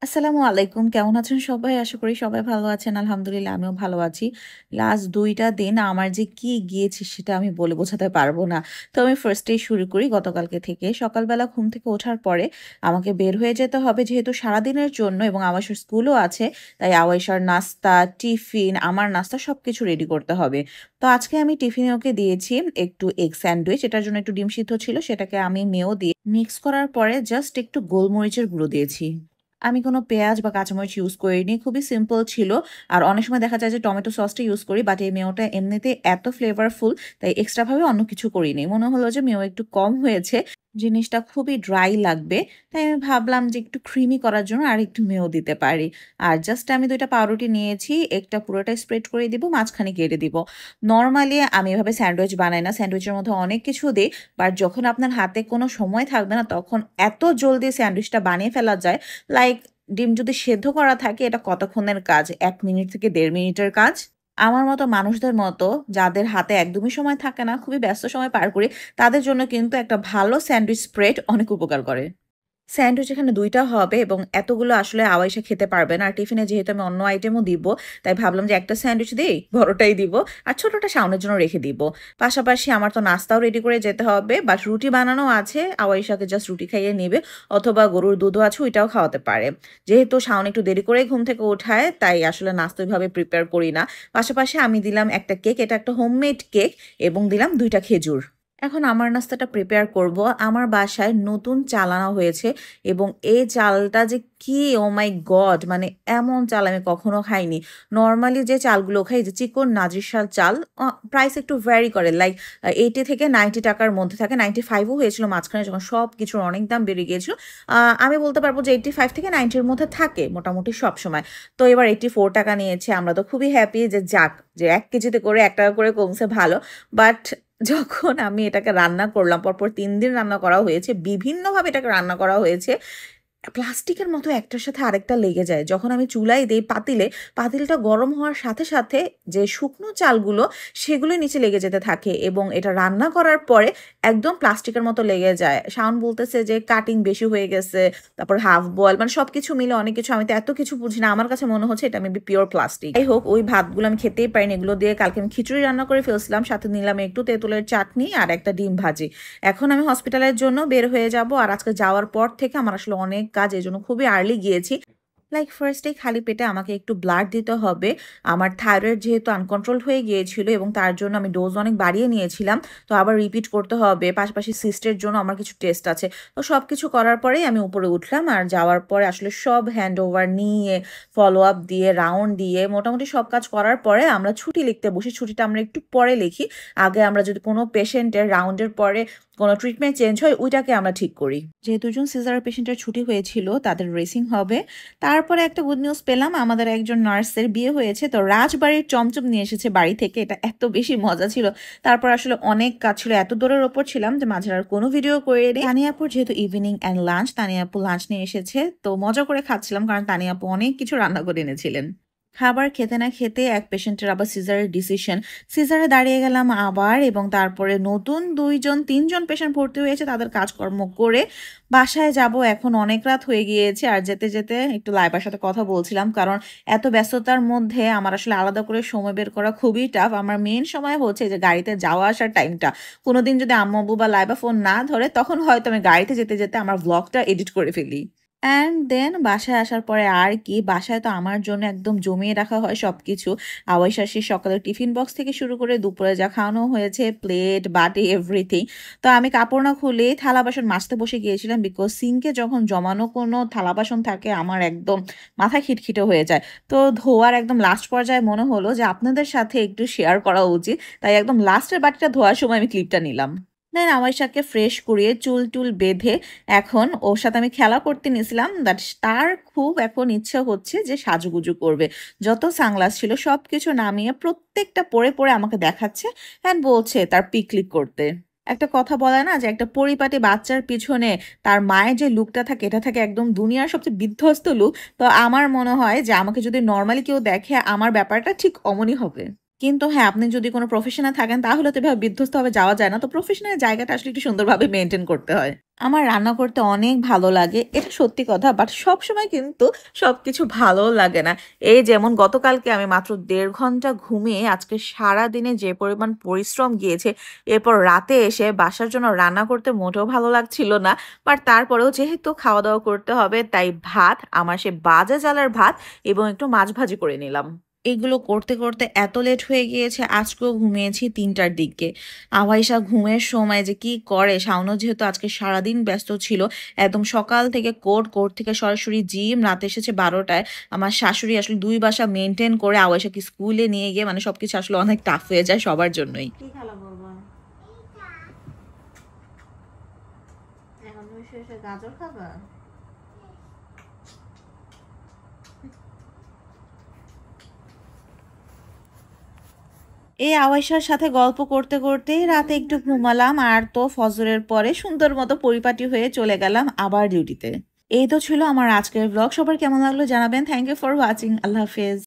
আসসালামু আলাইকুম। কেমন আছেন সবাই? আশা করি সবাই ভালো আছেন। আলহামদুলিল্লাহ আমিও ভালো আছি। লাস্ট ২ টা দিন আমার যে কি গিয়েছে সেটা আমি বলে বোঝাতে পারব না। তো আমি ফার্স্ট এই শুরু করি গতকালকে থেকে। সকালবেলা ঘুম থেকে ওঠার পরে আমাকে বের হয়ে যেতে হবে যেহেতু সারাদিনের জন্য এবং আওয়াইশার স্কুলও আছে। তাই আওয়াইশার নাস্তা, টিফিন, আমার নাস্তা সবকিছু রেডি করতে হবে। তো আজকে আমি টিফিনে ওকে দিয়েছি একটু এগ স্যান্ডউইচ। এটার জন্য একটু ডিম সিদ্ধ ছিল সেটাকে আমি মেয়ো দিয়ে মিক্স করার পরে জাস্ট একটু গোলমরিচের গুঁড়ো দিয়েছি। আমি কোনো পেঁয়াজ বা কাঁচামরিচ ইউজ করিনি। খুবই সিম্পল ছিল। আর অনেক সময় দেখা যায় যে টমেটো সসটা ইউজ করি। বাট এই মেয়োটা এমনিতেই এত ফ্লেভারফুল তাই এক্সট্রা ভাবে অন্য কিছু করিনি। মনে হলো যে মেয়ো একটু কম হয়েছে। জিনিসটা খুবই ড্রাই লাগবে। তাই আমি ভাবলাম যে একটু ক্রিমি করার জন্য আরেকটু মেয়ো দিতে পারি। আর জাস্ট আমি ২ টা পাউরুটি নিয়েছি। একটা পুরোটাই স্প্রেড করে দিব, মাঝখানে কেটে দিব। নরমালি আমি এভাবে স্যান্ডউইচ বানাই না। স্যান্ডউইচের মধ্যে অনেক কিছু দেই। বাট যখন আপনার হাতে কোনো সময় থাকবে না তখন এত জলদি স্যান্ডউইচটা বানিয়ে ফেলা যায়। লাইক ডিম যদি সেদ্ধ করা থাকে এটা কতক্ষণের কাজ? ১ মিনিট থেকে ১.৫ মিনিটের কাজ। আমার মতো মানুষদের মতো যাদের হাতে একদমই সময় থাকে না, খুবই ব্যস্ত সময় পার করি, তাদের জন্য কিন্তু একটা ভালো স্যান্ডউইচ স্প্রেড অনেক উপকার করে। স্যান্ডউইচ এখানে ২ টা হবে এবং এতগুলো আসলে আওয়াইশা খেতে পারবে না। আর টিফিনে যেহেতু আমি অন্য আইটেমও দিব, তাই ভাবলাম যে একটা স্যান্ডউইচ দেই, বড়টাই দিব। আর ছোটটা শাওনের জন্য রেখে দিব। পাশাপাশি আমার তো নাস্তাও রেডি করে যেতে হবে। বাট রুটি বানানো আছে, আওয়াইশাকে জাস্ট রুটি খাইয়ে নিবে অথবা গরুর দুধও আছে ওইটাও খাওয়াতে পারে। যেহেতু শাওন একটু দেরি করেই ঘুম থেকে ওঠায়, তাই আসলে নাস্তা ওইভাবে প্রিপেয়ার করি না। পাশাপাশি আমি দিলাম একটা কেক, এটা একটা হোমমেড কেক এবং দিলাম ২ টা খেজুর। এখন আমার নাস্তাটা প্রিপেয়ার করব। আমার বাসায় নতুন চাল আনা হয়েছে এবং এই চালটা যে কি ও মাই গড! মানে এমন চাল আমি কখনো খাইনি। নরমালি যে চালগুলো খাই যে চিকন নাজিরশাল চাল প্রাইস একটু ভ্যারি করে। লাইক ৮০ থেকে ৳৯০ র মধ্যে থাকে। ৯৫ ও হয়েছিল মাঝখানে যখন সবকিছুর অনেক দাম বেড়ে গিয়েছিল। আমি বলতে পারব যে ৮৫ থেকে ৯০ র মধ্যে থাকে মোটামুটি সবসময়। তো এবার ৳৮৪ নিয়েছে। আমরা তো খুবই হ্যাপি যে যাক যে ১ কেজিতে করে ৳১ করে কমছে ভালো। বাট যখন আমি এটাকে রান্না করলাম, পরপর ৩ দিন রান্না করা হয়েছে। বিভিন্নভাবে এটাকে রান্না করা হয়েছে। প্লাস্টিকের মতো একটার সাথে আরেকটা লেগে যায়। যখন আমি চুলায় দেই পাতিলে, পাতিলটা গরম হওয়ার সাথে, সাথে যে শুকনো চালগুলো সেগুলো নিচে লেগে যেতে থাকে এবং এটা রান্না করার পরে একদম প্লাস্টিকের মতো লেগে যায়। শাওন বলতেছে যে কাটিং বেশি হয়ে গেছে, তারপর হাফ বয়েল মানে সবকিছু মিলে অনেক কিছু। আমি তো এত কিছু বুঝি না। আমার কাছে মনে হচ্ছে এটা মেবি পিওর প্লাস্টিক। যাই হোক ওই ভাতগুলো আমি খেতেই পারিনি। এগুলো দিয়ে কালকে আমি খিচুড়ি রান্না করে ফেলছিলাম। সাথে নিলাম একটু তেঁতুলের চাটনি আর একটা ডিম ভাজি। এখন আমি হসপিটালের জন্য বের হয়ে যাব। আর আজকে যাওয়ার পর থেকে আমার আসলে অনেক কাজ, এজন্য খুবই আর্লি গিয়েছি। লাইক ফার্স্ট এই খালি পেটে আমাকে একটু ব্লাড দিতে হবে। আমার থাইরয়েড যেহেতু আনকন্ট্রোলড হয়ে গিয়েছিল এবং তার জন্য আমি ডোজ অনেক বাড়িয়ে নিয়েছিলাম। তো আবার রিপিট করতে হবে। পাশাপাশি সিস্টের জন্য আমার কিছু টেস্ট আছে। তো সবকিছু করার পরেই আমি উপরে উঠলাম। আর যাওয়ার পরে আসলে সব হ্যান্ড ওভার নিয়ে, ফলো আপ দিয়ে, রাউন্ড দিয়ে মোটামুটি সব কাজ করার পরে আমরা ছুটি লিখতে বসি। ছুটিটা আমরা একটু পরে লিখি। আগে আমরা যদি কোনো পেশেন্টের রাউন্ডের পরে কোনো ট্রিটমেন্ট চেঞ্জ হয় ওইটাকে আমরা ঠিক করি। যে ২ জন সিজার পেশেন্টের ছুটি হয়েছিল তাদের ড্রেসিং হবে। তারপরে একটা গুড নিউজ পেলাম, আমাদের একজন নার্সের বিয়ে হয়েছে। তো রাজবাড়ির চমচম নিয়ে এসেছে বাড়ি থেকে। এটা এত বেশি মজা ছিল। তারপর আসলে অনেক কাজ ছিল। এত দৌড়ের ওপর ছিলাম যে মাঝে আর কোনো ভিডিও করিনি। তানিয়া আপুর যেহেতু ইভিনিং অ্যান্ড লাঞ্চ, তানিয়া আপু লাঞ্চ নিয়ে এসেছে। তো মজা করে খাচ্ছিলাম কারণ তানিয়া আপু অনেক কিছু রান্না করে এনেছিলেন। খাবার খেতে না খেতে এক পেশেন্টের আবার সিজারের ডিসিশন। সিজারে দাঁড়িয়ে গেলাম আবার এবং তারপরে নতুন ২ জন ৩ জন পেশেন্ট ভর্তি হয়েছে তাদের কাজকর্ম করে বাসায় যাব। এখন অনেক রাত হয়ে গিয়েছে। আর যেতে, যেতে একটু লাইবার সাথে কথা বলছিলাম। কারণ এত ব্যস্ততার মধ্যে আমার আসলে আলাদা করে সময় বের করা খুবই টাফ। আমার মেইন সময় হচ্ছে যে গাড়িতে যাওয়া আসার টাইমটা। কোনোদিন যদি আম্মু আব্বু বা লাইবা ফোন না ধরে তখন হয়তো আমি গাড়িতে যেতে, যেতে আমার ভ্লগটা এডিট করে ফেলি। অ্যান্ড দেন বাসায় আসার পরে আর কি, বাসায় তো আমার জন্য একদম জমিয়ে রাখা হয় সবকিছু। আওয়াইশার সেই সকালের টিফিন বক্স থেকে শুরু করে দুপুরে যা খাওয়ানো হয়েছে, প্লেট, বাটি এভরিথিং। তো আমি কাপড় না খুলেই থালা বাসন মাজতে বসে গিয়েছিলাম বিকজ সিঙ্কে যখন জমানো কোনো থালা বাসন থাকে আমার একদম মাথা খিটখিটে হয়ে যায়। তো ধোয়ার একদম লাস্ট পর্যায়ে মনে হলো যে আপনাদের সাথে একটু শেয়ার করা উচিত। তাই একদম লাস্টের বাটিটা ধোয়ার সময় আমি ক্লিপটা নিলাম। দেন আওয়াইশাকে ফ্রেশ করিয়ে চুল-টুল বেঁধে এখন ওর সাথে আমি খেলা করতে নিয়েছিলাম। বাট তার খুব এখন ইচ্ছে হচ্ছে যে সাজুগুজু করবে। যত সানগ্লাস ছিল সবকিছু নামিয়ে প্রত্যেকটা পরে, পরে আমাকে দেখাচ্ছে অ্যান্ড বলছে তার পিক ক্লিক করতে। একটা কথা বলে না যে একটা পরিপাটি বাচ্চার পিছনে তার মায়ের যে লুকটা থাকে এটা থাকে একদম দুনিয়ার সবচেয়ে বিধ্বস্ত লুক। তো আমার মনে হয় যে আমাকে যদি নরমালি কেউ দেখে আমার ব্যাপারটা ঠিক অমনই হবে। কিন্তু হ্যাঁ, আপনি যদি কোনো প্রফেশনে থাকেন তাহলে তো এভাবে বিধ্বস্ত ভাবে যাওয়া যায় না। তো প্রফেশনের জায়গাটা আসলে একটু সুন্দরভাবে মেইনটেইন করতে হয়। আমার রান্না করতে অনেক ভালো লাগে। এটা সত্যি কথা। বাট সবসময় কিন্তু সবকিছু ভালোও লাগে না। এই যেমন গতকালকে আমি মাত্র ১.৫ ঘন্টা ঘুমিয়ে আজকে সারাদিনে যে পরিমাণ পরিশ্রম গিয়েছে, এরপর রাতে এসে বাসার জন্য রান্না করতে মোটেও ভালো লাগছিল না। বাট তারপরেও যেহেতু খাওয়া-দাওয়া করতে হবে তাই ভাত, আমার সে বাজে জালের ভাত এবং একটু মাছ ভাজি করে নিলাম। এগুলো করতে, করতে এত লেট হয়ে গিয়েছে আজকেও ঘুমিয়েছি ৩টার দিকে। আওয়াইশা ঘুমের সময় যে কি করে, শাওনও যেহেতু আজকে সারাদিন ব্যস্ত ছিল, একদম সকাল থেকে কোর্ট, কোর্ট থেকে সরাসরি জিম, রাতে এসেছে ১২টায়। আমার শাশুড়ি আসলে ২ বাসা মেইনটেইন করে আওয়াইশাকে স্কুলে নিয়ে গিয়ে মানে সবকিছু আসলে অনেক টাফ হয়ে যায় সবার জন্যই। কি খেলা বলবা? এখন তুমি শুয়ে, শুয়ে গাজর খাবা? এই আওয়াইশার সাথে গল্প করতে করতেই রাতে একটু ঘুমালাম আর তো ফজরের পরে সুন্দর মতো পরিপাটি হয়ে চলে গেলাম আবার ডিউটিতে। এই তো ছিল আমার আজকের ব্লগ। সবার কেমন লাগলো জানাবেন। Thank you for watching. আল্লাহ হাফেজ।